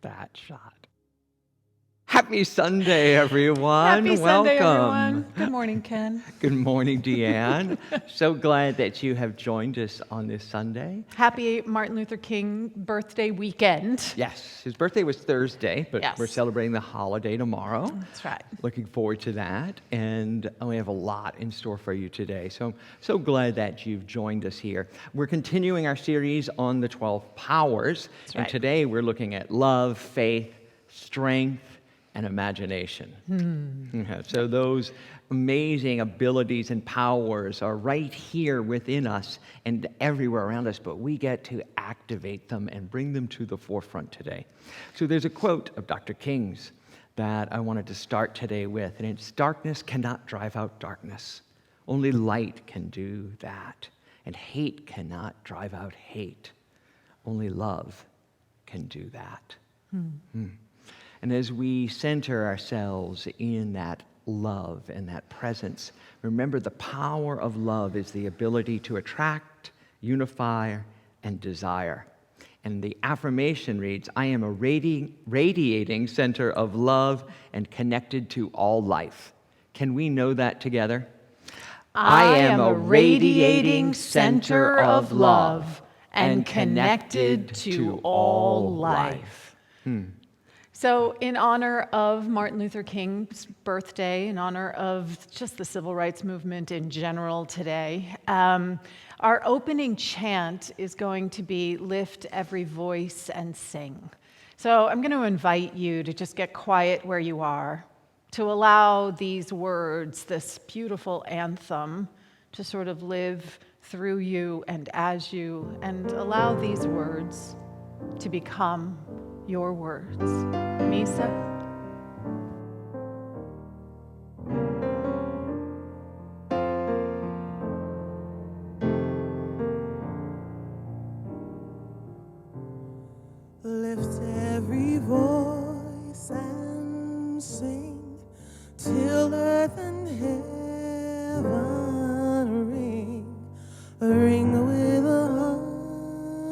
that shot. Happy Sunday, everyone. Happy Sunday, Welcome. everyone. Good morning, Ken. Good morning, Deanne. So glad that you have joined us on this Sunday. Happy Martin Luther King birthday weekend. Yes, his birthday was Thursday, but Yes. we're celebrating the holiday tomorrow. That's right. Looking forward to that, and we have a lot in store for you today. So glad that you've joined us here. We're continuing our series on the 12 powers, That's and right. today we're looking at love, faith, strength, and imagination. Yeah, so those amazing abilities and powers are right here within us and everywhere around us, but we get to activate them and bring them to the forefront today. So there's a quote of Dr. King's that I wanted to start today with, and it's, "Darkness cannot drive out darkness. Only light can do that. And hate cannot drive out hate. Only love can do that." And as we center ourselves in that love and that presence, remember the power of love is the ability to attract, unify, and desire. And the affirmation reads, "I am a radiating center of love and connected to all life." Can we know that together? I am a radiating center of love and connected to all life. So in honor of Martin Luther King's birthday, in honor of just the civil rights movement in general today, our opening chant is going to be "Lift Every Voice and Sing." So I'm going to invite you to just get quiet where you are, to allow these words, this beautiful anthem, to sort of live through you and as you, and allow these words to become your words. Misa? Lift every voice and sing till earth and heaven ring with a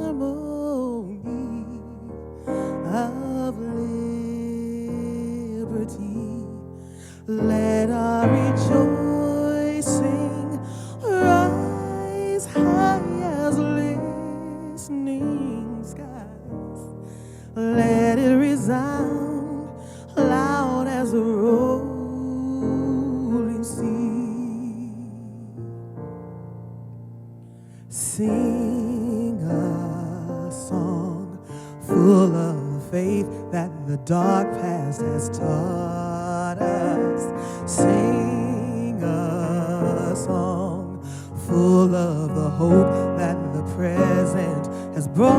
harmony of liberty. Let our rejoicing rise high as listening skies. Let it resound loud as a rolling sea. Sing a song full of faith that the dark past has taught us. Sing a song full of the hope that the present has brought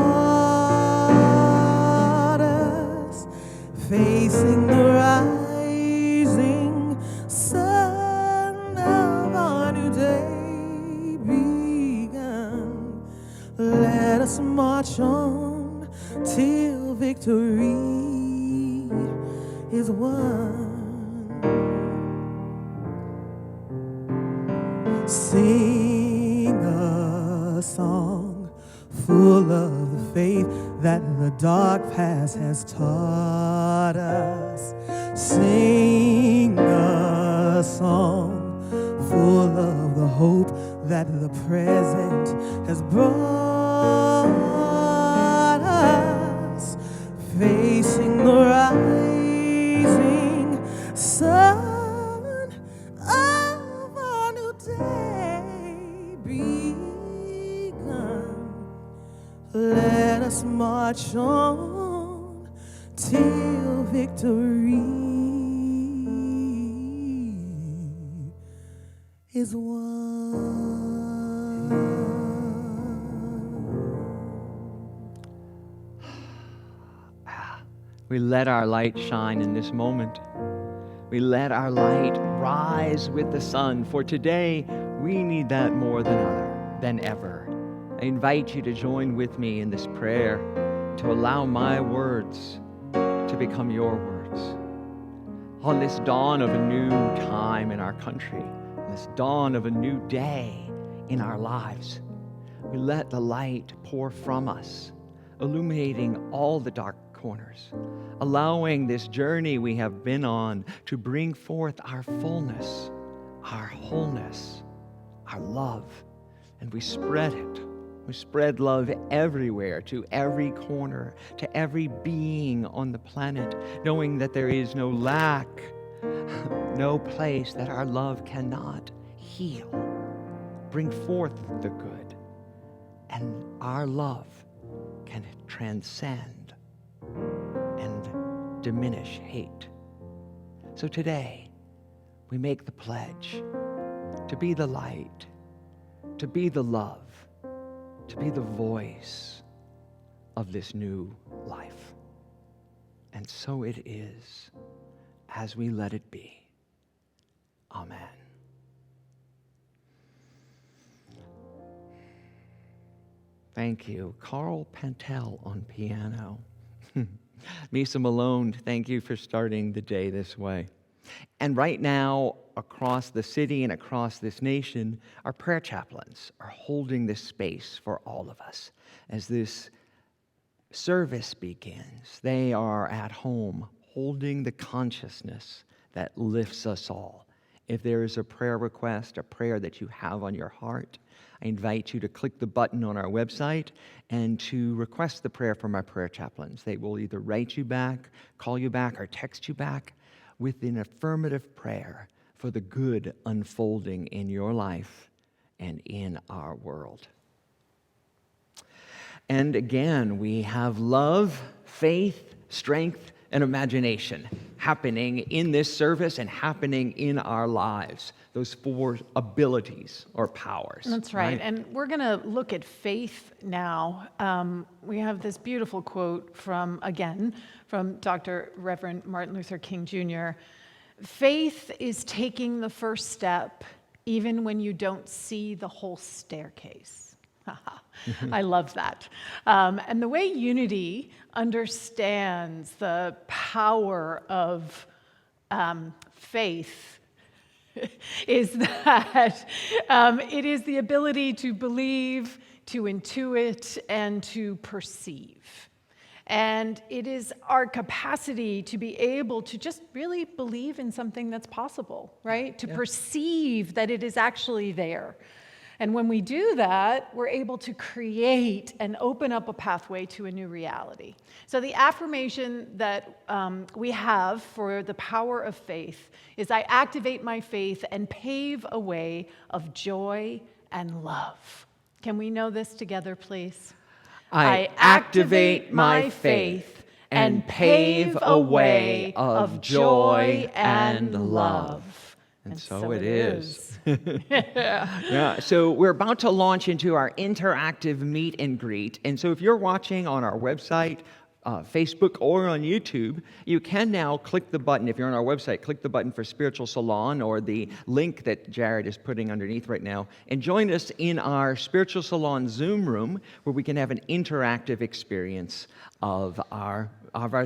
us. Facing the rising sun of our new day begun. Let us march on till victory is won. Sing a song full of the faith that the dark past has taught us. Sing a song full of the hope that the present has brought us. Facing the rising sun of our new day begun. Let us march on till victory is won. We let our light shine in this moment. We let our light rise with the sun, for today we need that more than ever. I invite you to join with me in this prayer, to allow my words to become your words. On this dawn of a new time in our country, on this dawn of a new day in our lives, we let the light pour from us, illuminating all the dark corners, allowing this journey we have been on to bring forth our fullness, our wholeness, our love, and we spread it. We spread love everywhere, to every corner, to every being on the planet, knowing that there is no lack, no place that our love cannot heal, bring forth the good, and our love can transcend and diminish hate. So today, we make the pledge to be the light, to be the love, to be the voice of this new life. And so it is, as we let it be. Amen. Thank you. Carl Pantel on piano. Misa Malone, thank you for starting the day this way. And right now, across the city and across this nation, our prayer chaplains are holding this space for all of us. As this service begins, they are at home holding the consciousness that lifts us all. If there is a prayer request, a prayer that you have on your heart, I invite you to click the button on our website and to request the prayer from our prayer chaplains. They will either write you back, call you back, or text you back with an affirmative prayer for the good unfolding in your life and in our world. And again, we have love, faith, strength, and imagination happening in this service and happening in our lives. Those 4 abilities or powers. That's right. And we're going to look at faith now. We have this beautiful quote from Dr. Reverend Martin Luther King Jr. Faith is taking the first step even when you don't see the whole staircase. I love that. And the way Unity understands the power of faith is that it is the ability to believe, to intuit, and to perceive. And it is our capacity to be able to just really believe in something that's possible, right? To perceive that it is actually there. And when we do that, we're able to create and open up a pathway to a new reality. So the affirmation that we have for the power of faith is, I activate my faith and pave a way of joy and love. Can we know this together, please? I activate my faith and pave a way of joy and love. And so it is. Yeah, so we're about to launch into our interactive meet and greet. And so if you're watching on our website, Facebook, or on YouTube, you can now click the button. If you're on our website, click the button for Spiritual Salon or the link that Jared is putting underneath right now, and join us in our Spiritual Salon Zoom room where we can have an interactive experience of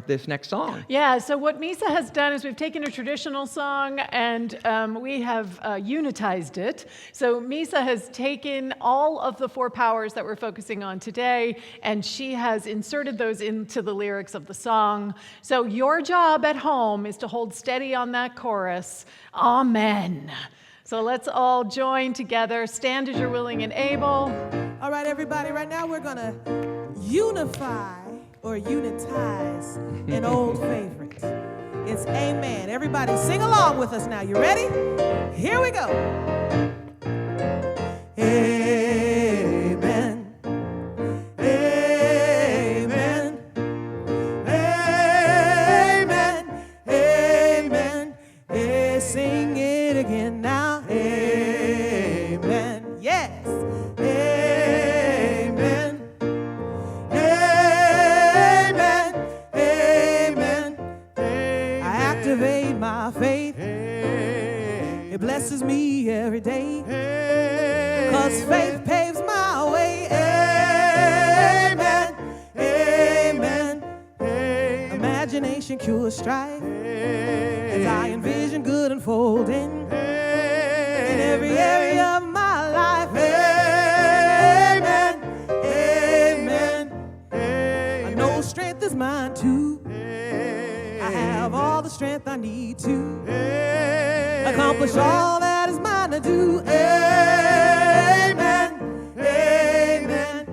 this next song. Yeah, so what Misa has done is we've taken a traditional song and we have unitized it. So Misa has taken all of the 4 powers that we're focusing on today, and she has inserted those into the lyrics of the song. So your job at home is to hold steady on that chorus. Amen. So let's all join together. Stand as you're willing and able. All right, everybody, right now we're going to unify or unitize an old favorite. It's Amen. Everybody sing along with us now. You ready? Here we go. Amen. Amen. Amen. Amen. Hey, sing it again now. Amen. Yes. Amen. Amen. Amen. I activate my faith. It blesses me every day. 'Cause faith paves my way. Amen. Amen. Imagination cures strife. As I envision good unfolding in every area of my life. Amen. Amen. I know strength is mine too. strength I need to accomplish all that is mine to do. Amen. Amen.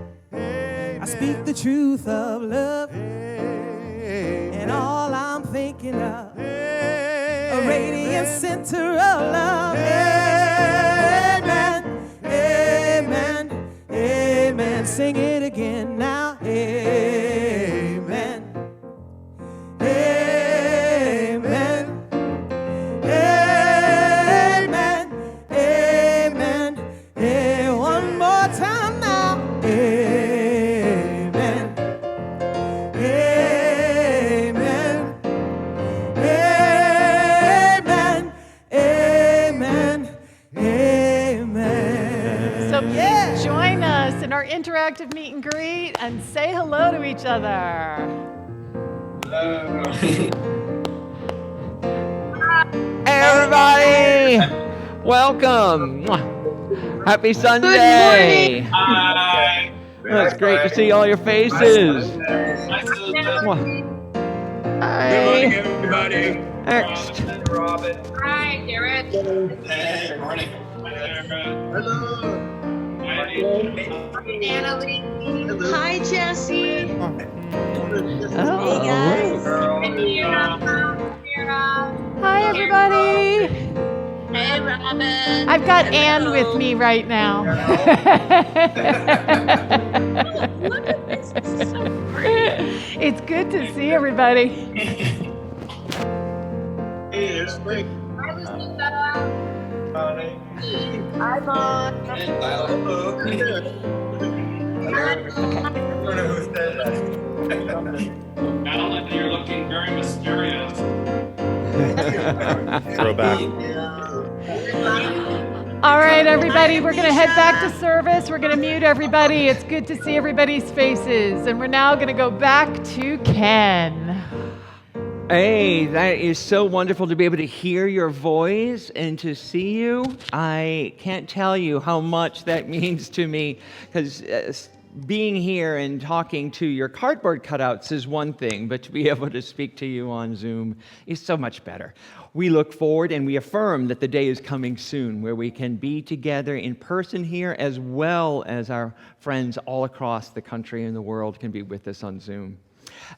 I speak the truth of love, and all I'm thinking of, a radiant center of love. Amen. Amen. Amen. Sing it again now. Amen. Amen. Amen. Amen. Hey, one more time now. Amen. Amen. Amen. Amen. Amen. So please join us in our interactive meet and greet and say hello to each other. Hey, everybody! Welcome! Happy Sunday! Hi. Well, it's great to see all your faces. Hi, Susan. Hi. Good morning, everybody. Next. Robin. Hi, Derek. Hey, good morning. Hello. Natalie. Hi, Jesse. Oh, Hey, guys. Hi, everybody. Hey, Robin. I've got Anne with me right now. Look at this. This is so great. It's good to see everybody. Hey, it's great. Hi, Lucinda. Hi. Hi, Mom. Hello. I don't know who said that. Alan, you're looking very mysterious. Throwback. All right, everybody, we're going to head back to service. We're going to mute everybody. It's good to see everybody's faces. And we're now going to go back to Ken. Hey, that is so wonderful to be able to hear your voice and to see you. I can't tell you how much that means to me, because being here and talking to your cardboard cutouts is one thing, but to be able to speak to you on Zoom is so much better. We look forward and we affirm that the day is coming soon where we can be together in person here, as well as our friends all across the country and the world can be with us on Zoom.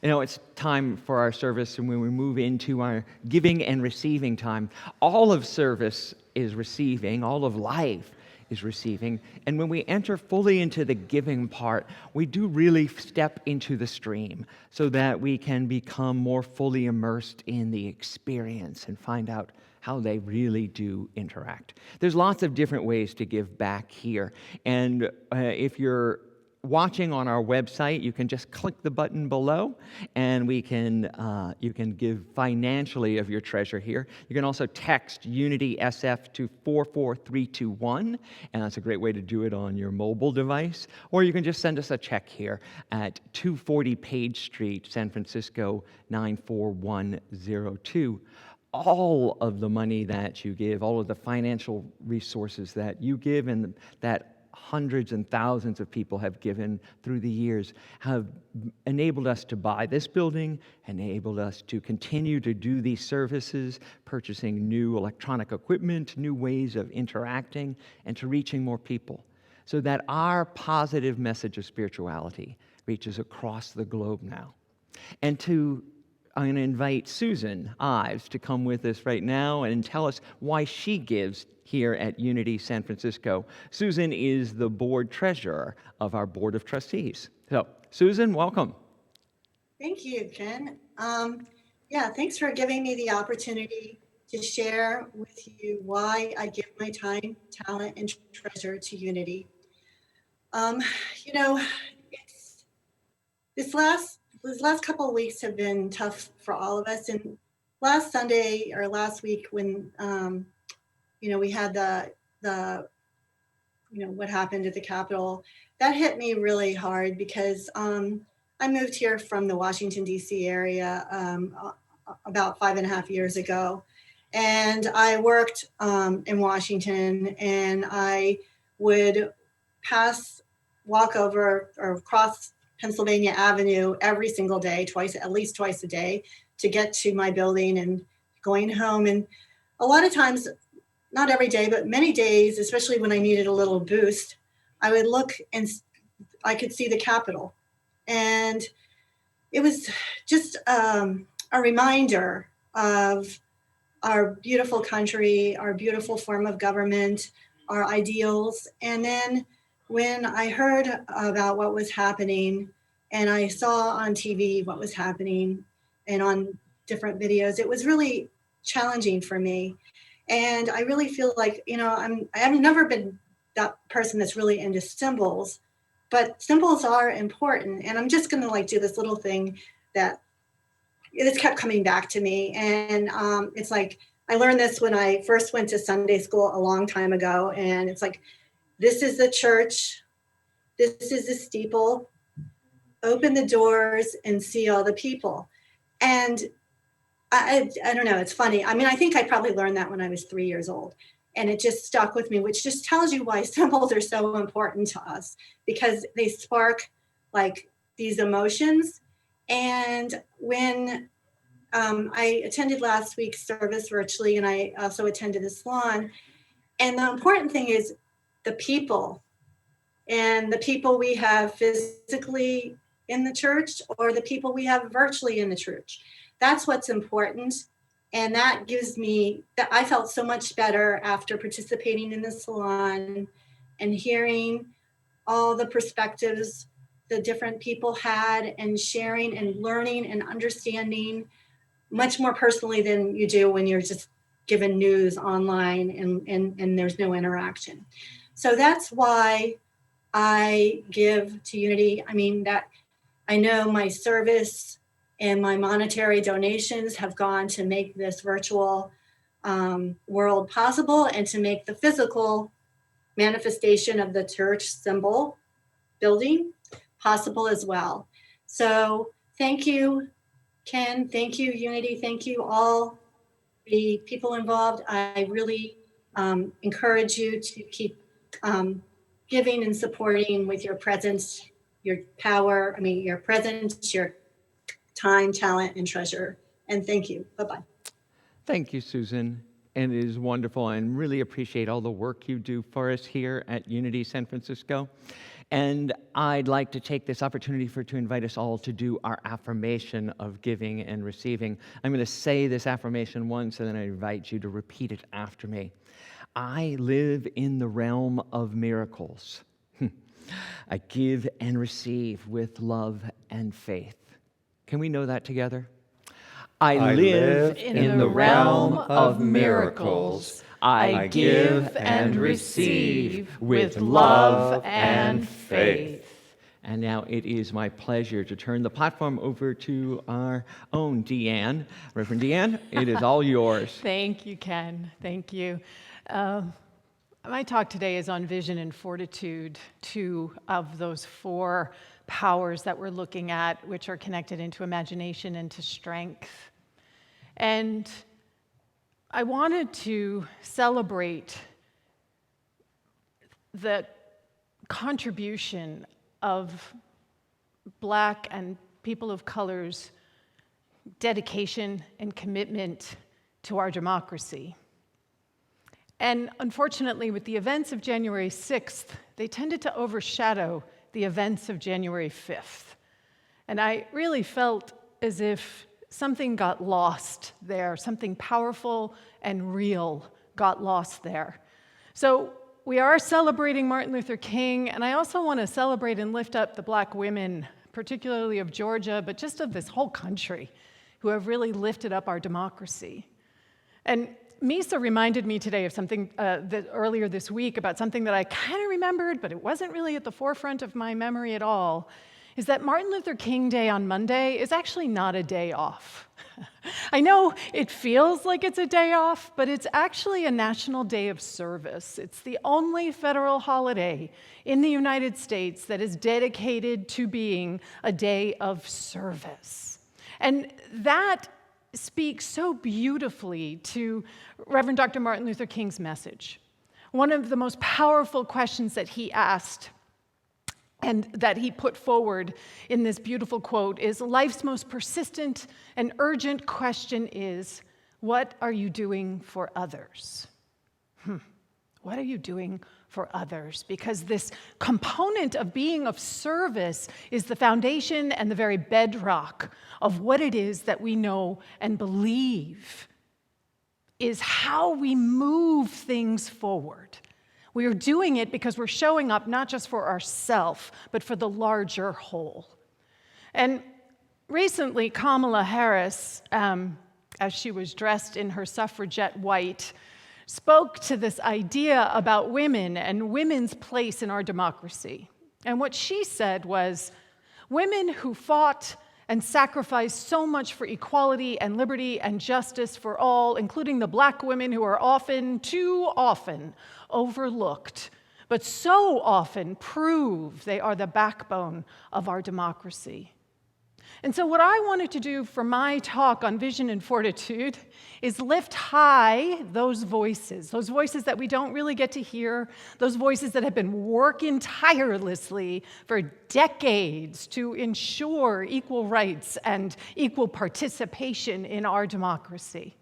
You know, it's time for our service, and when we move into our giving and receiving time, all of service is receiving, all of life is receiving. And when we enter fully into the giving part, we do really step into the stream so that we can become more fully immersed in the experience and find out how they really do interact. There's lots of different ways to give back here. And if you're watching on our website, you can just click the button below, and you can give financially of your treasure here. You can also text Unity SF to 44321, and that's a great way to do it on your mobile device. Or you can just send us a check here at 240 Page Street, San Francisco 94102. All of the money that you give, all of the financial resources that you give, and that hundreds and thousands of people have given through the years, have enabled us to buy this building, enabled us to continue to do these services, purchasing new electronic equipment, new ways of interacting, and to reaching more people, so that our positive message of spirituality reaches across the globe now. And I'm going to invite Susan Ives to come with us right now and tell us why she gives here at Unity San Francisco. Susan is the board treasurer of our board of trustees. So, Susan, welcome. Thank you, Ken. Thanks for giving me the opportunity to share with you why I give my time, talent, and treasure to Unity. These last couple of weeks have been tough for all of us. And last Sunday or last week, when we had the what happened at the Capitol, that hit me really hard because I moved here from the Washington, D.C. area about 5.5 years ago. And I worked in Washington, and I would walk over or cross Pennsylvania Avenue every single day, at least twice a day, to get to my building and going home. And a lot of times, not every day, but many days, especially when I needed a little boost, I would look and I could see the Capitol. And it was just a reminder of our beautiful country, our beautiful form of government, our ideals. And then when I heard about what was happening and I saw on TV what was happening and on different videos, it was really challenging for me. And I really feel like, I have never been that person that's really into symbols, but symbols are important. And I'm just going to do this little thing that it's kept coming back to me. And it's like, I learned this when I first went to Sunday school a long time ago. And it's like, this is the church. This is the steeple. Open the doors and see all the people. And I don't know. It's funny. I mean, I think I probably learned that when I was 3 years old. And it just stuck with me, which just tells you why symbols are so important to us, because they spark these emotions. And when I attended last week's service virtually, and I also attended the salon. And the important thing is the people, and the people we have physically in the church or the people we have virtually in the church. That's what's important. And that gives me that I felt so much better after participating in the salon and hearing all the perspectives the different people had and sharing and learning and understanding much more personally than you do when you're just given news online and there's no interaction. So that's why I give to Unity. I mean, that I know my service and my monetary donations have gone to make this virtual world possible and to make the physical manifestation of the church symbol building possible as well. So thank you, Ken. Thank you, Unity. Thank you, all the people involved. I really encourage you to keep giving and supporting with your presence, your power, your presence, your time, talent, and treasure. And thank you. Bye-bye. Thank you, Susan. And it is wonderful, and really appreciate all the work you do for us here at Unity San Francisco. And I'd like to take this opportunity to invite us all to do our affirmation of giving and receiving. I'm going to say this affirmation once, and then I invite you to repeat it after me. I live in the realm of miracles. I give and receive with love and faith. Can we know that together? I live in the realm of miracles. I give and receive with love and faith. And now it is my pleasure to turn the platform over to our own Deanne. Reverend Deanne, it is all yours. Thank you, Ken. Thank you. My talk today is on vision and fortitude, two of those four powers that we're looking at, which are connected into imagination and to strength. And I wanted to celebrate the contribution of Black and people of color's dedication and commitment to our democracy. And unfortunately, with the events of January 6th, they tended to overshadow the events of January 5th. And I really felt as if something got lost there, something powerful and real got lost there. So we are celebrating Martin Luther King, and I also want to celebrate and lift up the Black women, particularly of Georgia, but just of this whole country, who have really lifted up our democracy. And Misa reminded me today of something earlier this week about something that I kind of remembered, but it wasn't really at the forefront of my memory at all, is that Martin Luther King Day on Monday is actually not a day off. I know it feels like it's a day off, but it's actually a national day of service. It's the only federal holiday in the United States that is dedicated to being a day of service. And that speaks so beautifully to Reverend Dr. Martin Luther King's message. One of the most powerful questions that he asked and that he put forward in this beautiful quote is, life's most persistent and urgent question is, What are you doing for others? What are you doing for others? Because this component of being of service is the foundation and the very bedrock of what it is that we know and believe is how we move things forward. We are doing it because we're showing up not just for ourselves, but for the larger whole. And recently, Kamala Harris, as she was dressed in her suffragette white, spoke to this idea about women and women's place in our democracy. And what she said was, women who fought and sacrificed so much for equality and liberty and justice for all, including the black women who are often, too often, overlooked, but so often prove they are the backbone of our democracy. And so what I wanted to do for my talk on vision and fortitude is lift high those voices that we don't really get to hear, those voices that have been working tirelessly for decades to ensure equal rights and equal participation in our democracy.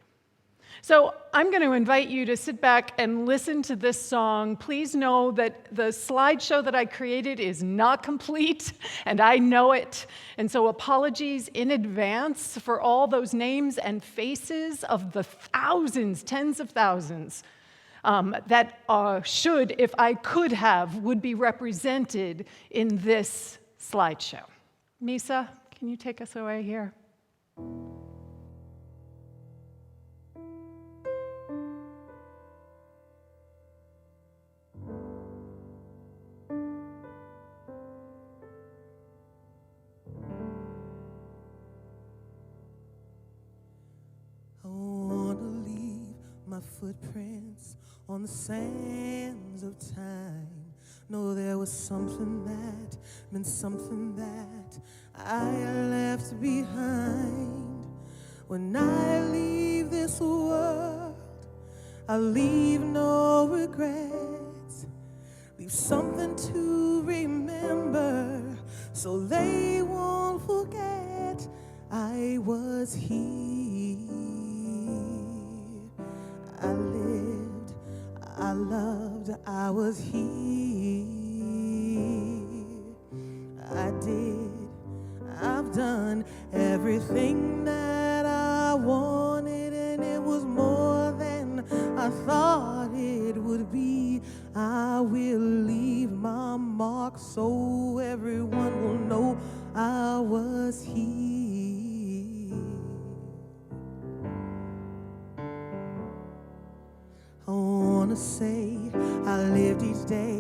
So I'm going to invite you to sit back and listen to this song. Please know that the slideshow that I created is not complete, and I know it. And so apologies in advance for all those names and faces of the thousands, tens of thousands, that should, if I could have, would be represented in this slideshow. Misa, can you take us away here? Footprints on the sands of time. No, there was something that meant something that I left behind. When I leave this world, I'll leave no regrets. Leave something to remember so they won't forget I was here. I lived, I loved, I was here. I did, I've done everything that I wanted, and it was more than I thought it would be. I will leave my mark so everyone will know I was here. I wanna say I lived each day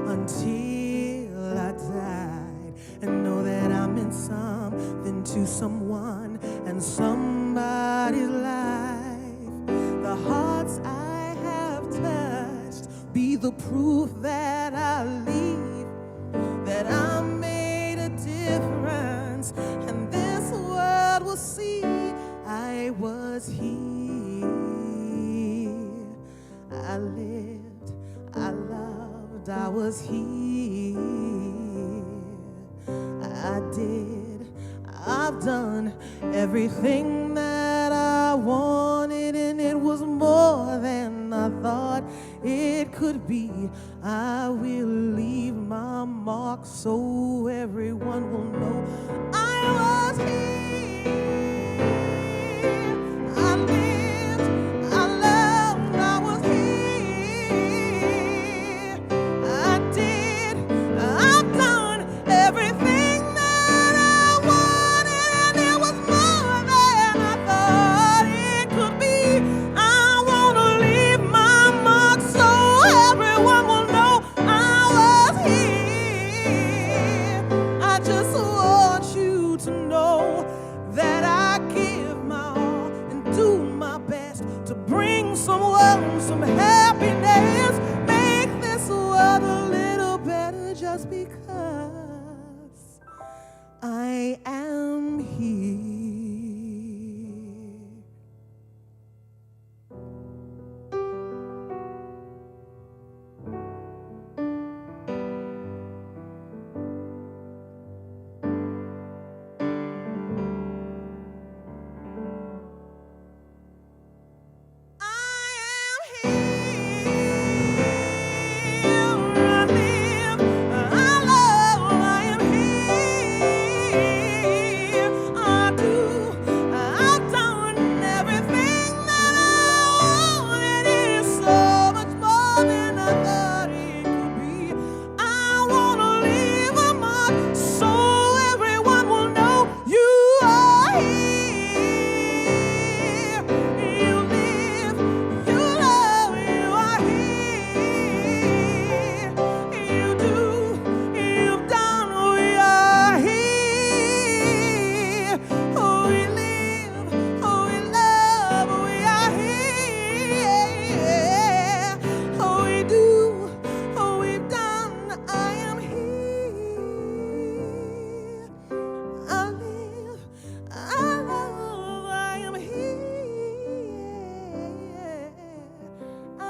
until I died, and know that I meant something to someone and somebody's life. The hearts I have touched be the proof that I leave, that I made a difference, and this world will see I was here. I lived, I loved, I was here. I did, I've done everything that I wanted, and it was more than I thought it could be. I will leave my mark so everyone will know I was here. I lived, I loved, I was here. I did, I've done everything that I wanted, and it was more than I thought it could be. I wanna leave my mark so everyone will know I was here. I just want you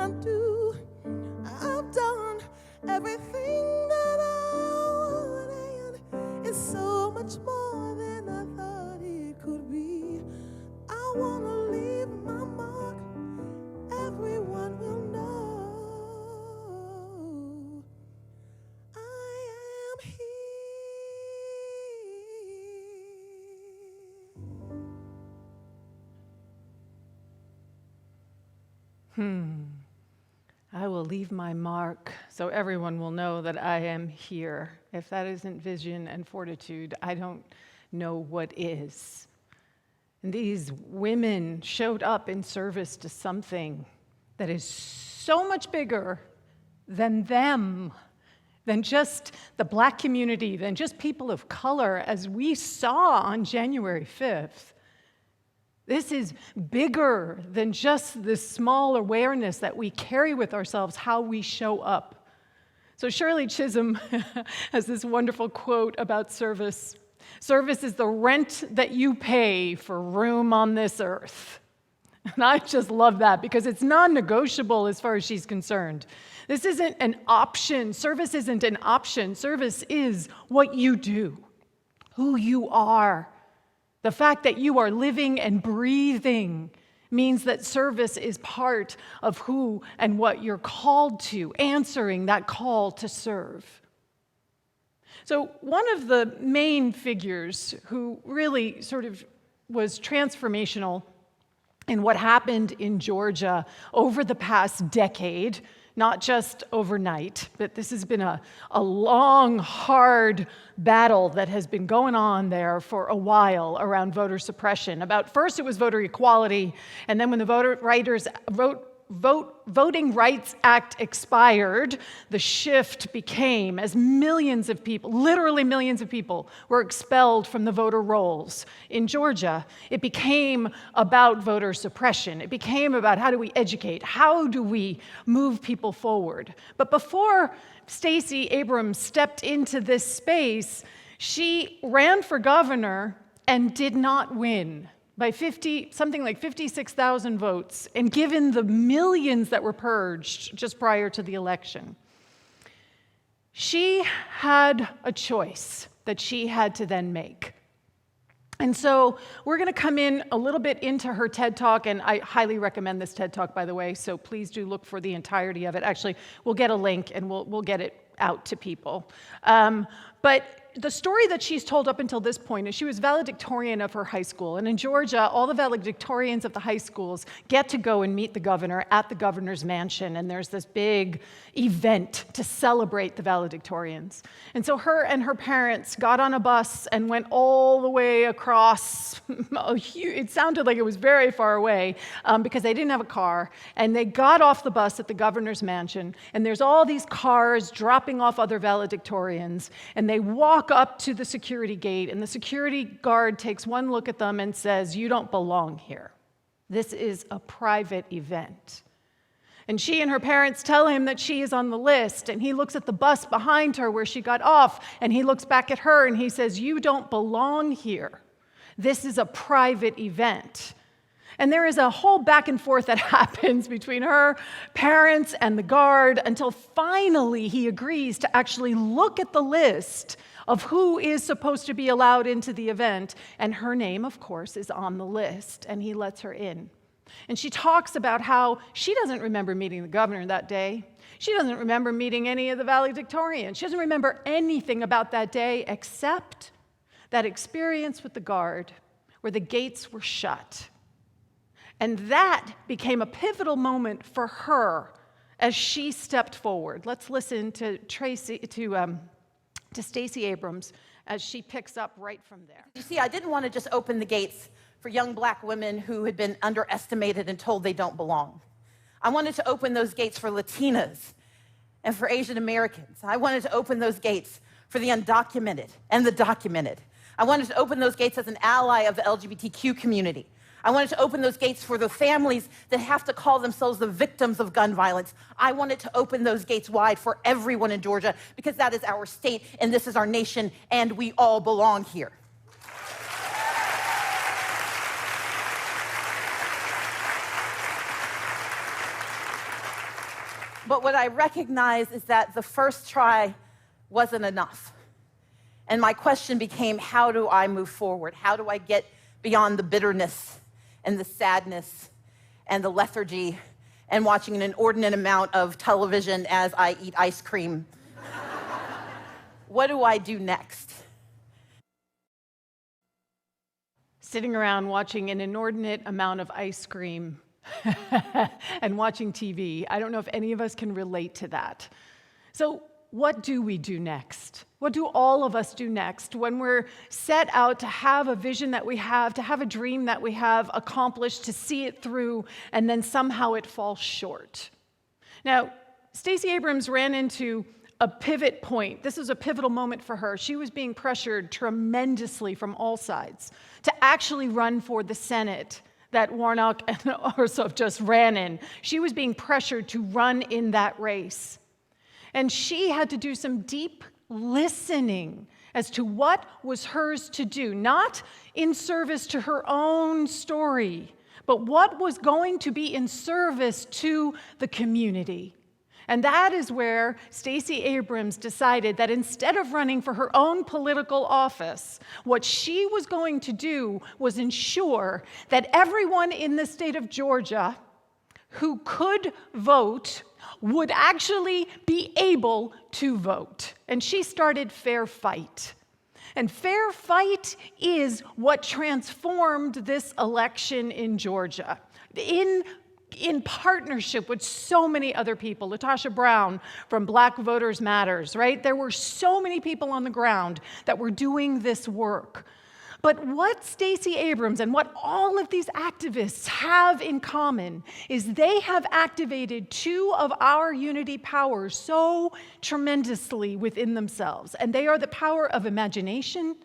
undo. I've done everything that I wanted. It's so much more than I thought it could be. I want to leave my mark. Everyone will know I am here. I will leave my mark so everyone will know that I am here. If that isn't vision and fortitude, I don't know what is. And these women showed up in service to something that is so much bigger than them, than just the Black community, than just people of color, as we saw on January 5th. This is bigger than just this small awareness that we carry with ourselves, how we show up. So Shirley Chisholm has this wonderful quote about service. Service is the rent that you pay for room on this earth. And I just love that because it's non-negotiable as far as she's concerned. This isn't an option. Service isn't an option. Service is what you do, who you are. The fact that you are living and breathing means that service is part of who and what you're called to, answering that call to serve. So one of the main figures who really sort of was transformational in what happened in Georgia over the past decade, not just overnight, but this has been a long, hard battle that has been going on there for a while around voter suppression. First it was voter equality, and then when the Voting Rights Act expired, the shift became as millions of people, literally millions of people, were expelled from the voter rolls in Georgia. It became about voter suppression. It became about how do we educate? How do we move people forward? But before Stacey Abrams stepped into this space, she ran for governor and did not win by something like 56,000 votes, and given the millions that were purged just prior to the election. She had a choice that she had to then make. And so we're going to come in a little bit into her TED Talk, and I highly recommend this TED Talk, by the way, so please do look for the entirety of it. Actually, we'll get a link, and we'll get it out to people. But the story that she's told up until this point is she was valedictorian of her high school. And in Georgia, all the valedictorians of the high schools get to go and meet the governor at the governor's mansion. And there's this big event to celebrate the valedictorians. And so her and her parents got on a bus and went all the way across. It sounded like it was very far away because they didn't have a car. And they got off the bus at the governor's mansion. And there's all these cars dropping off other valedictorians. And they walk up to the security gate, and the security guard takes one look at them and says, "You don't belong here. This is a private event." And she and her parents tell him that she is on the list, and he looks at the bus behind her where she got off, and he looks back at her and he says, "You don't belong here. This is a private event." And there is a whole back and forth that happens between her parents and the guard until finally he agrees to actually look at the list of who is supposed to be allowed into the event. And her name, of course, is on the list, and he lets her in. And she talks about how she doesn't remember meeting the governor that day. She doesn't remember meeting any of the valedictorians. She doesn't remember anything about that day except that experience with the guard where the gates were shut. And that became a pivotal moment for her as she stepped forward. Let's listen to Stacey Abrams as she picks up right from there. You see, I didn't want to just open the gates for young Black women who had been underestimated and told they don't belong. I wanted to open those gates for Latinas and for Asian Americans. I wanted to open those gates for the undocumented and the documented. I wanted to open those gates as an ally of the LGBTQ community. I wanted to open those gates for the families that have to call themselves the victims of gun violence. I wanted to open those gates wide for everyone in Georgia because that is our state and this is our nation and we all belong here. But what I recognize is that the first try wasn't enough. And my question became, how do I move forward? How do I get beyond the bitterness and the sadness and the lethargy and watching an inordinate amount of television as I eat ice cream? What do I do next? Sitting around watching an inordinate amount of ice cream and watching TV. I don't know if any of us can relate to that. So what do we do next? What do all of us do next when we're set out to have a vision that we have, to have a dream that we have accomplished, to see it through, and then somehow it falls short? Now, Stacey Abrams ran into a pivot point. This is a pivotal moment for her. She was being pressured tremendously from all sides to actually run for the Senate that Warnock and Ossoff just ran in. She was being pressured to run in that race. And she had to do some deep listening as to what was hers to do, not in service to her own story, but what was going to be in service to the community. And that is where Stacey Abrams decided that instead of running for her own political office, what she was going to do was ensure that everyone in the state of Georgia who could vote would actually be able to vote. And she started Fair Fight. And Fair Fight is what transformed this election in Georgia. In partnership with so many other people, Latasha Brown from Black Voters Matters, right? There were so many people on the ground that were doing this work. But what Stacey Abrams and what all of these activists have in common is they have activated two of our unity powers so tremendously within themselves. And they are the power of imagination,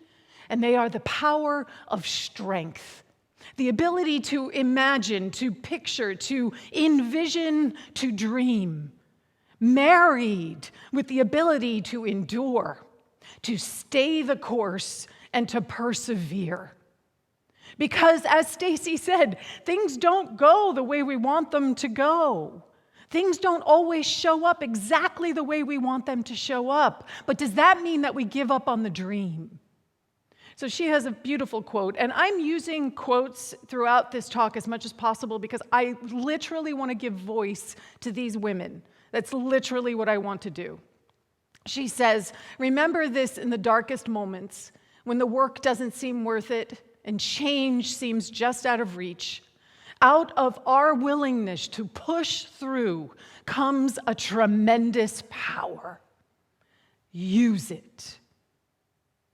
and they are the power of strength. The ability to imagine, to picture, to envision, to dream, married with the ability to endure, to stay the course, and to persevere. Because as Stacey said, things don't go the way we want them to go. Things don't always show up exactly the way we want them to show up. But does that mean that we give up on the dream? So she has a beautiful quote, and I'm using quotes throughout this talk as much as possible because I literally want to give voice to these women. That's literally what I want to do. She says, "Remember this in the darkest moments, when the work doesn't seem worth it and change seems just out of reach. Out of our willingness to push through comes a tremendous power. Use it."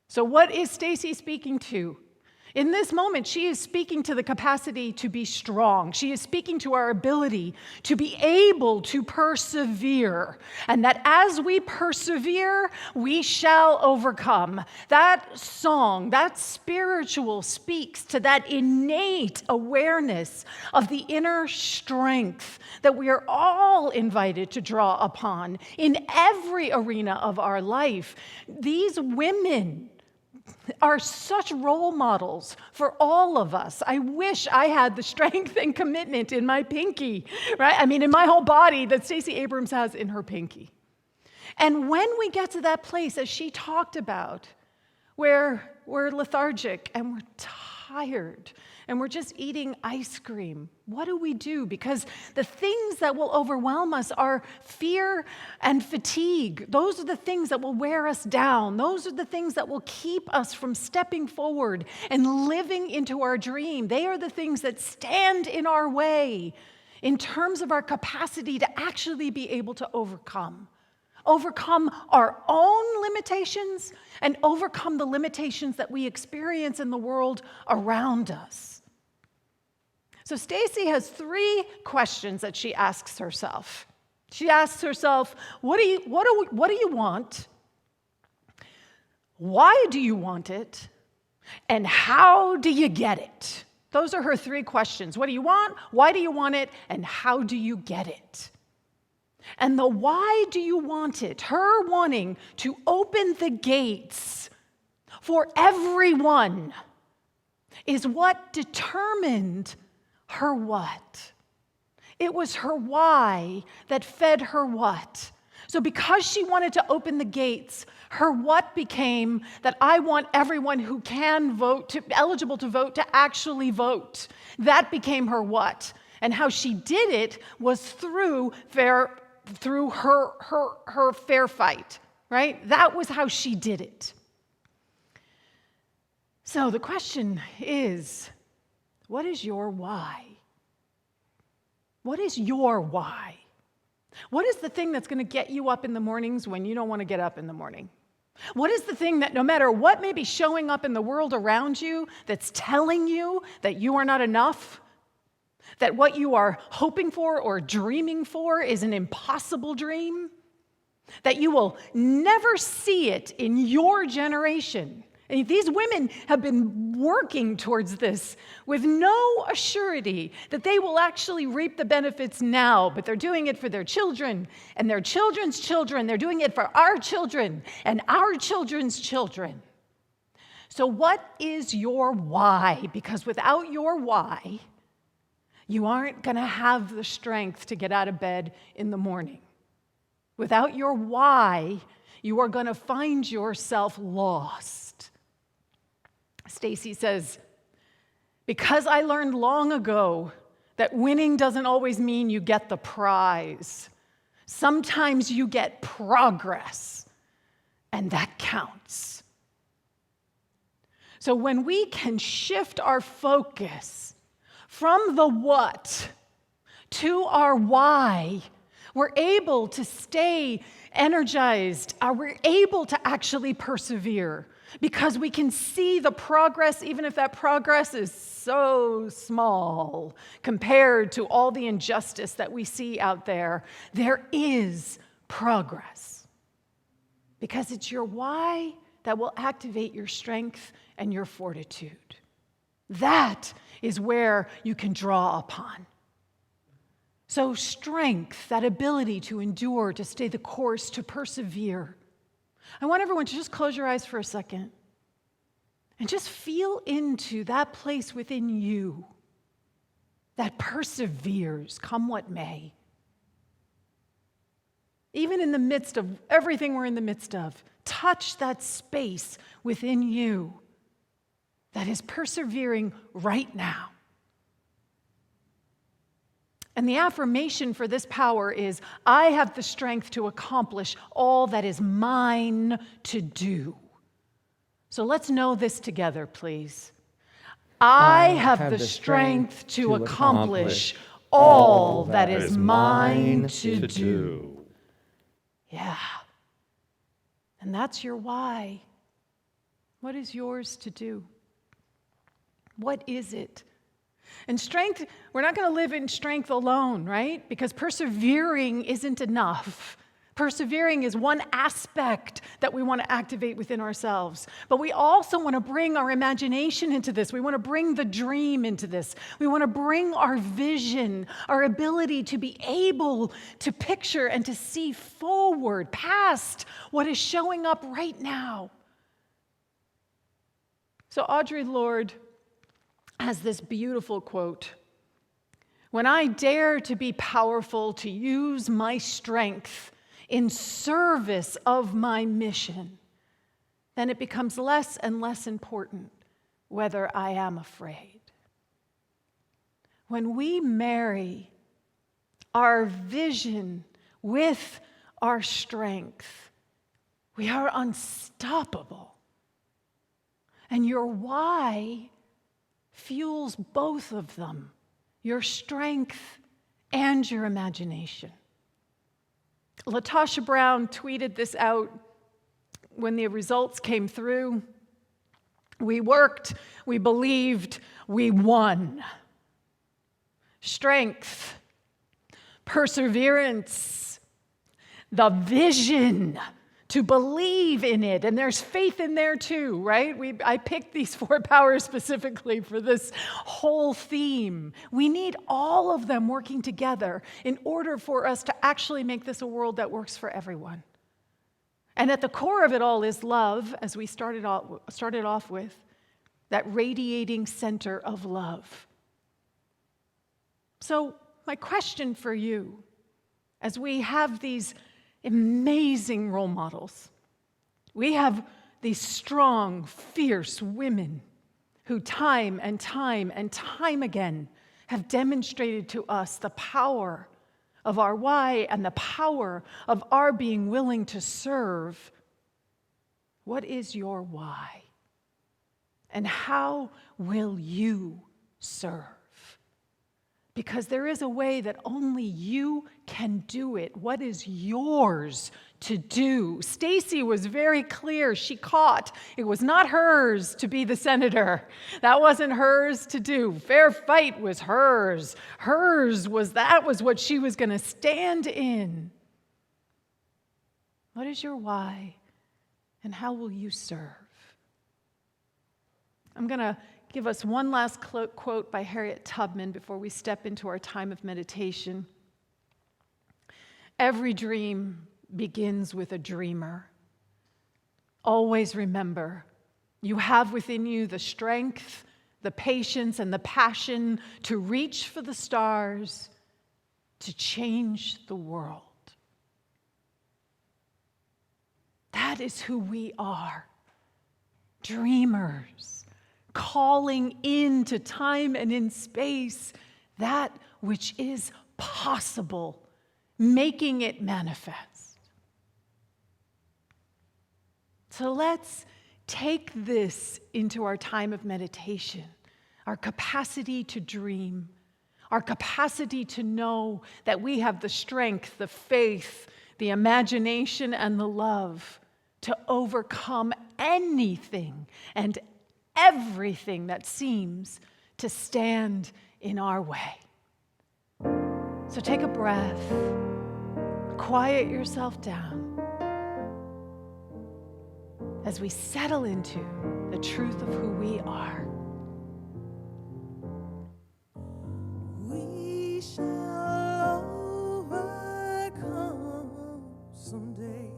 So what is Stacey speaking to? In this moment, she is speaking to the capacity to be strong. She is speaking to our ability to be able to persevere. And that as we persevere, we shall overcome. That song, that spiritual speaks to that innate awareness of the inner strength that we are all invited to draw upon in every arena of our life. These women are such role models for all of us. I wish I had the strength and commitment in my pinky, right? I mean, in my whole body that Stacey Abrams has in her pinky. And when we get to that place, as she talked about, where we're lethargic and we're tired and we're just eating ice cream, what do we do? Because the things that will overwhelm us are fear and fatigue. Those are the things that will wear us down. Those are the things that will keep us from stepping forward and living into our dream. They are the things that stand in our way in terms of our capacity to actually be able to overcome our own limitations and overcome the limitations that we experience in the world around us. So Stacey has three questions that she asks herself. She asks herself, what do you want? Why do you want it? And how do you get it? Those are her three questions. What do you want? Why do you want it? And how do you get it? And the why do you want it, her wanting to open the gates for everyone, is what determined her what. It was her why that fed her what. So because she wanted to open the gates, her what became that I want everyone who can vote, eligible to vote, to actually vote. That became her what. And how she did it was through her fair fight, right? That was how she did it. So the question is, what is your why? What is your why? What is the thing that's going to get you up in the mornings when you don't want to get up in the morning? What is the thing that no matter what may be showing up in the world around you that's telling you that you are not enough, that what you are hoping for or dreaming for is an impossible dream, that you will never see it in your generation? And these women have been working towards this with no assurity that they will actually reap the benefits now, but they're doing it for their children and their children's children. They're doing it for our children and our children's children. So what is your why? Because without your why, you aren't going to have the strength to get out of bed in the morning. Without your why, you are going to find yourself lost. Stacy says, because I learned long ago that winning doesn't always mean you get the prize. Sometimes you get progress, and that counts. So when we can shift our focus from the what to our why, we're able to stay energized. We're able to actually persevere because we can see the progress, even if that progress is so small compared to all the injustice that we see out there. There is progress because it's your why that will activate your strength and your fortitude. That is where you can draw upon. So strength, that ability to endure, to stay the course, to persevere. I want everyone to just close your eyes for a second and just feel into that place within you that perseveres, come what may. Even in the midst of everything we're in the midst of, touch that space within you that is persevering right now. And the affirmation for this power is, I have the strength to accomplish all that is mine to do. So let's know this together, please. I have the strength to accomplish all that is mine to do. Yeah. And that's your why. What is yours to do? What is it? And strength, we're not going to live in strength alone, right? Because persevering isn't enough. Persevering is one aspect that we want to activate within ourselves. But we also want to bring our imagination into this. We want to bring the dream into this. We want to bring our vision, our ability to be able to picture and to see forward past what is showing up right now. So Audre Lorde has this beautiful quote. When I dare to be powerful, to use my strength in service of my mission, then it becomes less and less important whether I am afraid. When we marry our vision with our strength, we are unstoppable. And your why fuels both of them, your strength and your imagination. Latasha Brown tweeted this out when the results came through. We worked, we believed, we won. Strength, perseverance, the vision to believe in it. And there's faith in there too, right? I picked these 4 powers specifically for this whole theme. We need all of them working together in order for us to actually make this a world that works for everyone. And at the core of it all is love, as we started off with, that radiating center of love. So my question for you, as we have these amazing role models, we have these strong, fierce women who time and time and time again have demonstrated to us the power of our why and the power of our being willing to serve. What is your why? And how will you serve? Because there is a way that only you can do it. What is yours to do? Stacy was very clear. She caught it was not hers to be the senator. That wasn't hers to do. Fair fight was hers. That was what she was going to stand in. What is your why? And how will you serve? I'm going to give us one last quote by Harriet Tubman before we step into our time of meditation. Every dream begins with a dreamer. Always remember, you have within you the strength, the patience, and the passion to reach for the stars, to change the world. That is who we are. Dreamers. Calling into time and in space that which is possible, making it manifest. So let's take this into our time of meditation, our capacity to dream, our capacity to know that we have the strength, the faith, the imagination, and the love to overcome anything and everything that seems to stand in our way. So take a breath, quiet yourself down as we settle into the truth of who we are. We shall overcome someday.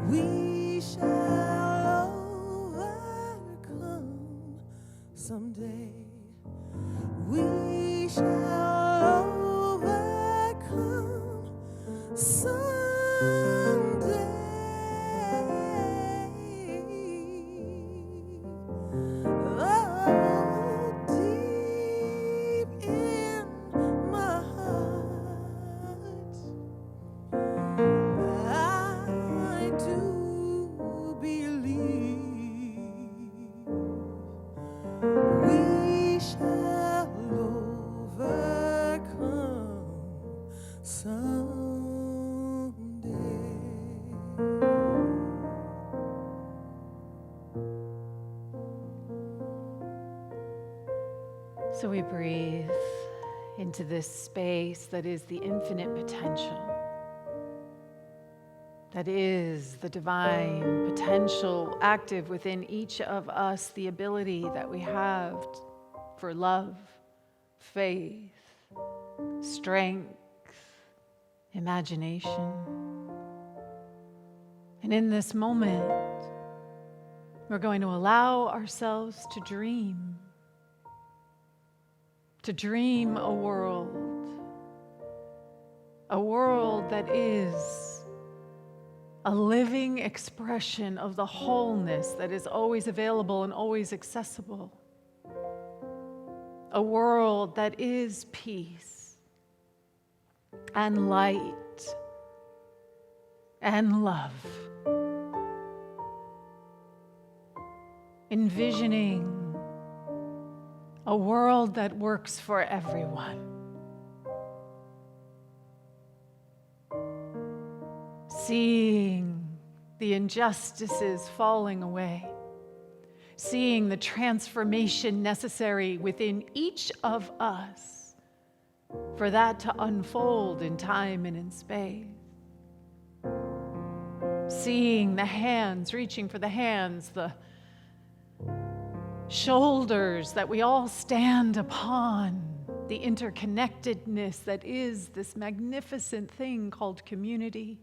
We shall overcome someday. We shall overcome someday. Oh, deep in my heart, I do believe we shall overcome someday. So we breathe into this space that is the infinite potential, that is the divine potential active within each of us, the ability that we have for love, faith, strength, imagination. And in this moment, we're going to allow ourselves to dream a world that is a living expression of the wholeness that is always available and always accessible. A world that is peace and light and love. Envisioning a world that works for everyone. Seeing the injustices falling away. Seeing the transformation necessary within each of us for that to unfold in time and in space. Seeing the hands, reaching for the hands, the shoulders that we all stand upon, the interconnectedness that is this magnificent thing called community,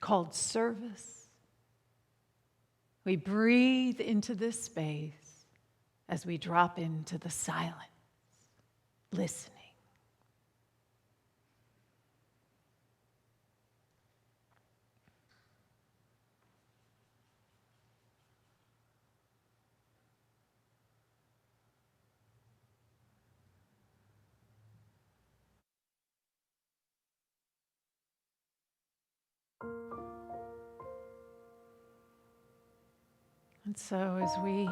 called service. We breathe into this space as we drop into the silence, listening, And so as we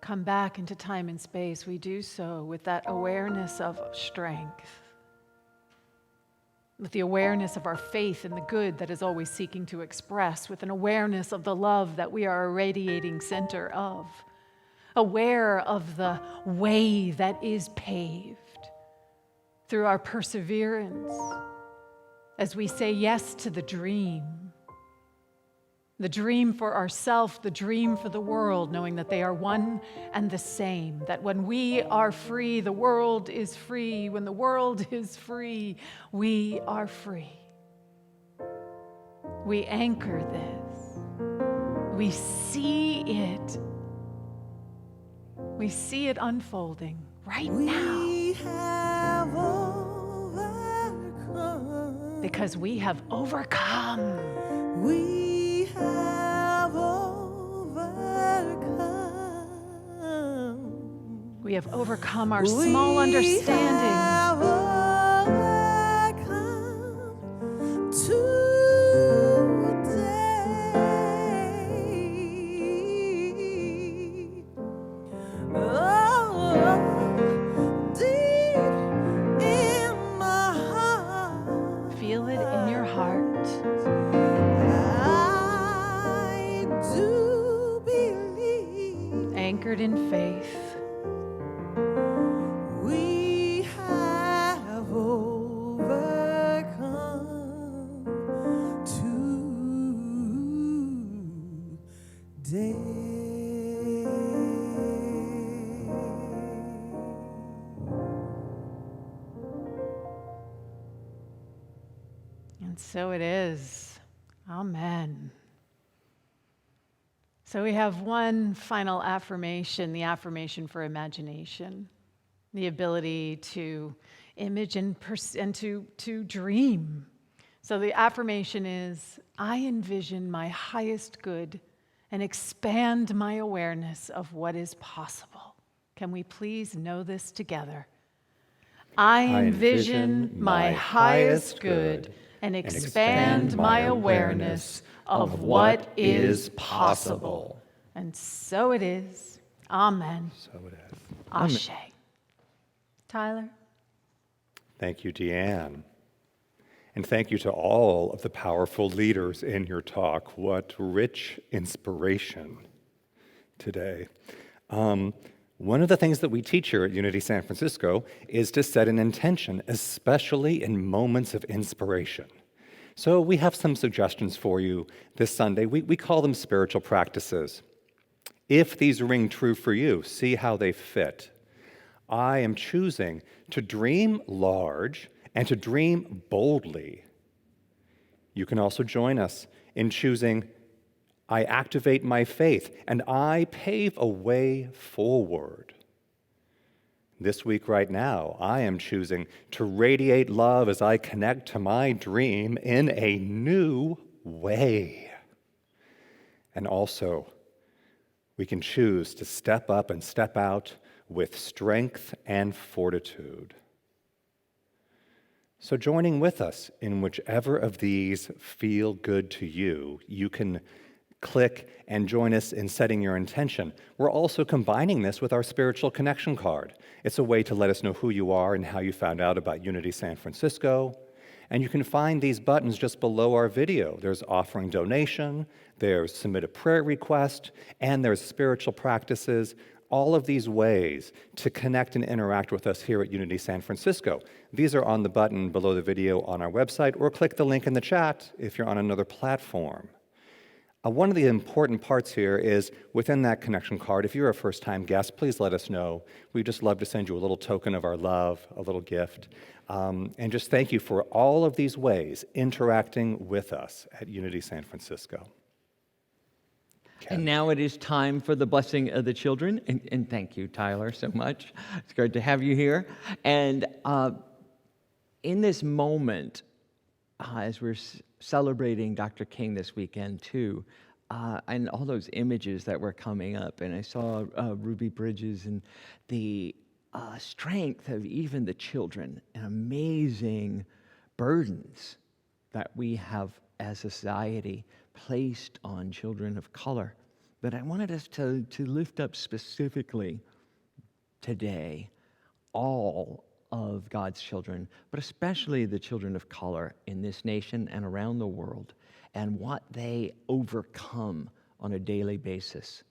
come back into time and space, we do so with that awareness of strength, with the awareness of our faith in the good that is always seeking to express, with an awareness of the love that we are a radiating center of, aware of the way that is paved through our perseverance as we say yes to the dream for ourselves, the dream for the world, knowing that they are one and the same, that when we are free, the world is free. When the world is free, we are free. We anchor this. We see it. We see it unfolding right now. We have overcome. Because we have overcome. We have overcome. We have overcome our small understanding. We have overcome today. Oh, deep in my heart. Feel it in your heart. I do believe Anchored in faith. we have overcome today. And so it is. Amen. So we have one final affirmation, the affirmation for imagination, the ability to image and to dream. So the affirmation is, I envision my highest good and expand my awareness of what is possible. Can we please know this together? I envision my highest good and expand my awareness of what is possible. And so it is. Amen. So it is. Ashe. Tyler? Thank you, Deanne. And thank you to all of the powerful leaders in your talk. What rich inspiration today. One of the things that we teach here at Unity San Francisco is to set an intention, especially in moments of inspiration. So we have some suggestions for you this Sunday. We call them spiritual practices. If these ring true for you, see how they fit. I am choosing to dream large and to dream boldly. You can also join us in choosing, I activate my faith and I pave a way forward. This week, right now, I am choosing to radiate love as I connect to my dream in a new way. And also, we can choose to step up and step out with strength and fortitude. So joining with us in whichever of these feel good to you, you can click and join us in setting your intention. We're also combining this with our spiritual connection card. It's a way to let us know who you are and how you found out about Unity San Francisco. And you can find these buttons just below our video. There's offering donation, there's submit a prayer request, and there's spiritual practices. All of these ways to connect and interact with us here at Unity San Francisco. These are on the button below the video on our website, or click the link in the chat if you're on another platform. One of the important parts here is within that connection card, if you're a first-time guest, please let us know. We'd just love to send you a little token of our love, a little gift. And just thank you for all of these ways interacting with us at Unity San Francisco. Ken. And now it is time for the blessing of the children. And thank you, Tyler, so much. It's great to have you here. And in this moment, as we're celebrating Dr. King this weekend too, and all those images that were coming up, and I saw Ruby Bridges and the strength of even the children and amazing burdens that we have as a society placed on children of color. But I wanted us to lift up specifically today all of God's children, but especially the children of color in this nation and around the world, and what they overcome on a daily basis.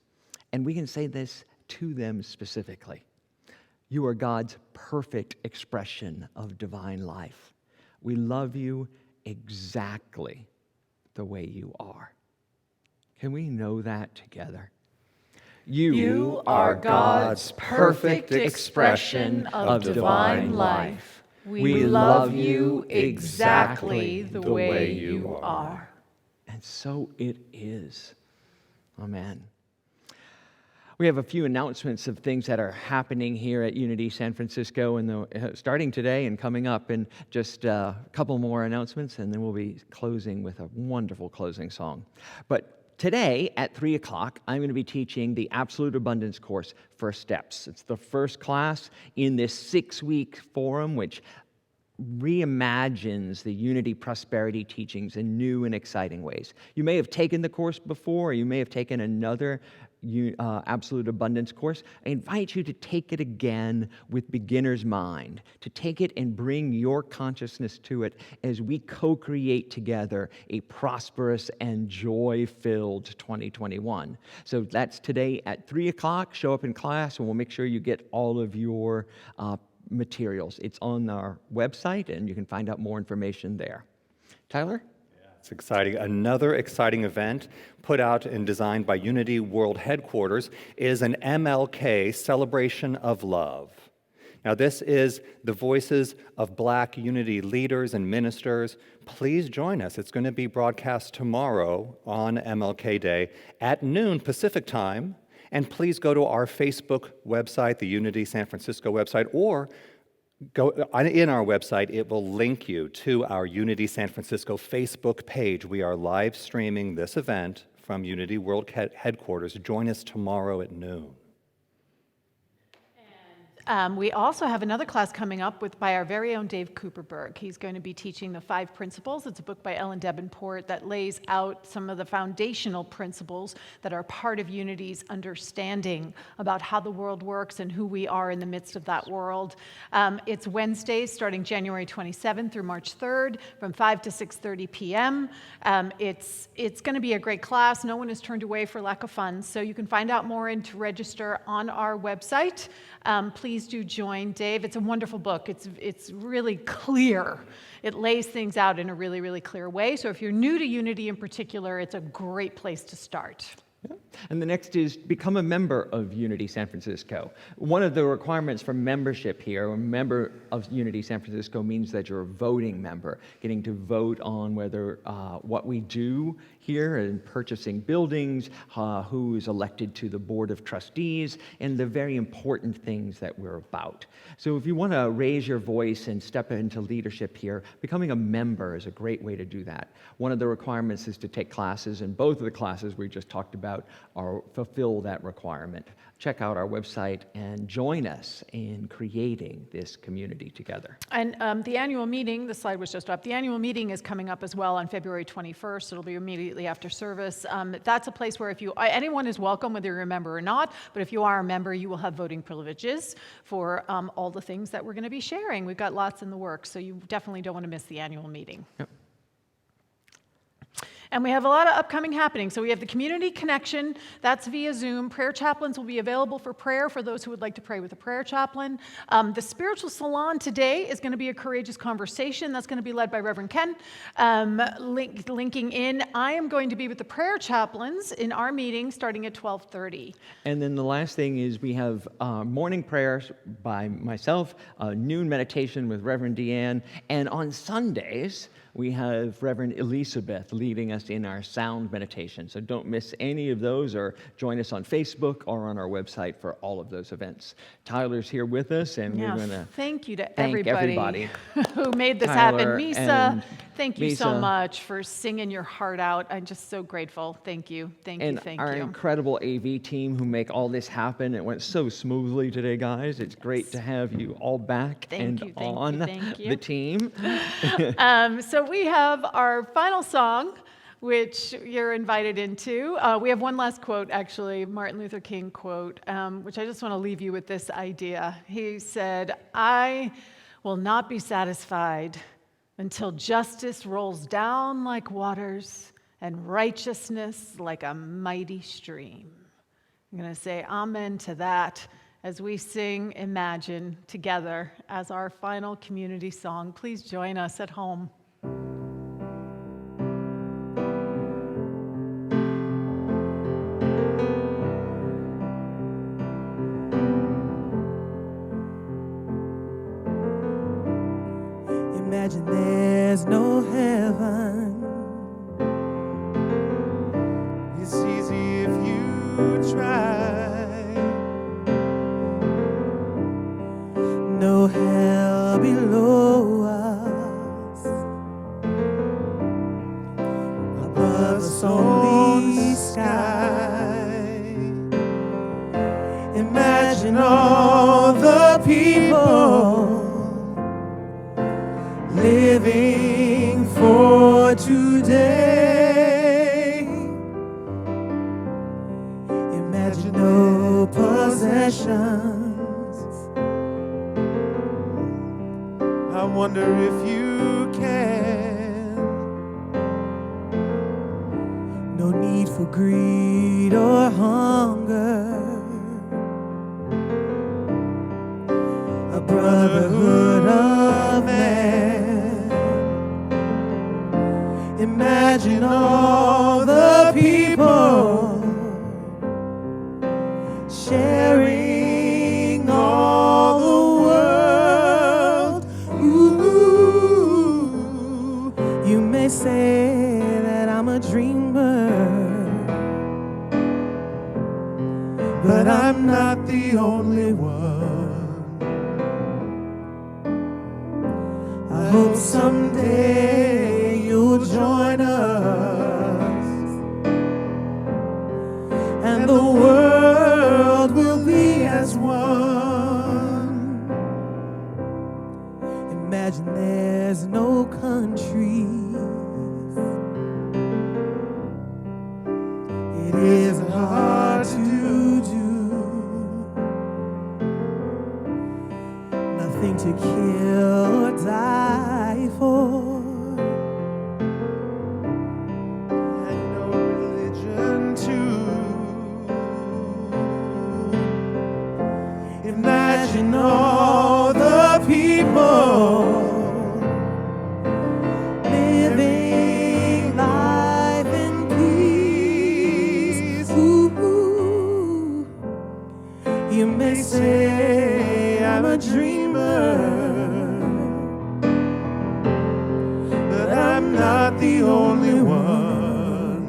And we can say this to them specifically. You are God's perfect expression of divine life. We love you exactly the way you are. Can we know that together? You are God's perfect expression of divine life. We love you exactly the way you are. And so it is. Amen. We have a few announcements of things that are happening here at Unity San Francisco, and starting today and coming up, and just a couple more announcements, and then we'll be closing with a wonderful closing song. But today at 3 o'clock, I'm going to be teaching the Absolute Abundance course, First Steps. It's the first class in this 6-week forum, which reimagines the Unity Prosperity teachings in new and exciting ways. You may have taken the course before, or you may have taken another Absolute Abundance course. I invite you to take it again with beginner's mind, to take it and bring your consciousness to it as we co-create together a prosperous and joy-filled 2021. So that's today at 3 o'clock. Show up in class, and we'll make sure you get all of your materials. It's on our website, and you can find out more information there. Tyler? It's exciting. Another exciting event put out and designed by Unity World Headquarters is an Mlk Celebration of Love. Now, this is the voices of Black Unity leaders and ministers. Please join us. It's going to be broadcast tomorrow on MLK Day at noon Pacific time. And please go to our Facebook website, the Unity San Francisco website, or go in our website. It will link you to our Unity San Francisco Facebook page. We are live streaming this event from Unity World Headquarters. Join us tomorrow at noon. We also have another class coming up by our very own Dave Cooperberg. He's going to be teaching the 5 Principles. It's a book by Ellen Davenport that lays out some of the foundational principles that are part of Unity's understanding about how the world works and who we are in the midst of that world. It's Wednesdays starting January 27th through March 3rd from 5 to 6:30 p.m. It's going to be a great class. No one is turned away for lack of funds. So you can find out more and to register on our website. Please do join Dave. It's a wonderful book. It's really clear. It lays things out in a really, really clear way. So if you're new to Unity in particular, it's a great place to start. Yeah. And the next is become a member of Unity San Francisco. One of the requirements for membership here, a member of Unity San Francisco, means that you're a voting member, getting to vote on whether what we do here in purchasing buildings, who is elected to the Board of Trustees, and the very important things that we're about. So if you want to raise your voice and step into leadership here, becoming a member is a great way to do that. One of the requirements is to take classes, and both of the classes we just talked about fulfill that requirement. Check out our website and join us in creating this community together. And the annual meeting, the slide was just up, the annual meeting is coming up as well on February 21st. It'll be immediately after service. That's a place where anyone is welcome, whether you're a member or not, but if you are a member, you will have voting privileges for all the things that we're going to be sharing. We've got lots in the works, so you definitely don't want to miss the annual meeting. Yep. And we have a lot of upcoming happening. So we have the Community Connection, that's via Zoom. Prayer chaplains will be available for prayer for those who would like to pray with a prayer chaplain. The Spiritual Salon today is going to be a courageous conversation. That's going to be led by Reverend Ken. Linking in, I am going to be with the prayer chaplains in our meeting starting at 12:30. And then the last thing is we have morning prayers by myself, noon meditation with Reverend Deanne, and on Sundays, we have Reverend Elizabeth leading us in our sound meditation. So don't miss any of those, or join us on Facebook or on our website for all of those events. Tyler's here with us, and we're going to thank you to thank everybody who made this happen. Misa, thank you so much for singing your heart out. I'm just so grateful. Thank you. Thank you. And our incredible AV team who make all this happen. It went so smoothly today, guys. It's great to have you all back on the team. So we have our final song, which you're invited into. We have one last quote, actually, Martin Luther King quote, which I just want to leave you with this idea. He said, "I will not be satisfied until justice rolls down like waters and righteousness like a mighty stream." I'm going to say amen to that as we sing Imagine together as our final community song. Please join us at home. Imagine there's no heaven. It's easy if you try. No hell below us. Above us only sky. Imagine all the people living for today. Imagine no possessions. I wonder if you can. No need for greed or hunger. A brotherhood of man. Imagine all the people sharing all the world. Ooh, you may say that I'm a dreamer, but I'm not the only one. I hope someday you'll join us, and the world will be as one. Imagine there's no countries. It isn't hard to do. Nothing to kill or die for. And no religion too. Imagine all the people living life in peace. Ooh, you may say I'm a dreamer, but I'm not the only one.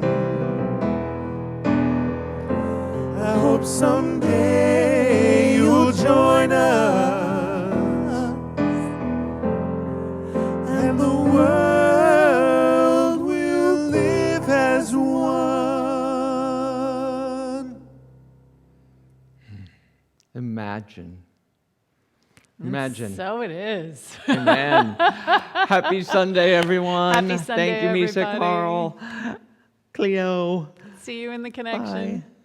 I hope someday you'll join us, and the world will live as one. Imagine. Imagine. So it is. Amen. Happy Sunday, everyone. Happy Sunday, Thank you, Misa, everybody. Carl, Cleo. See you in the connection. Bye.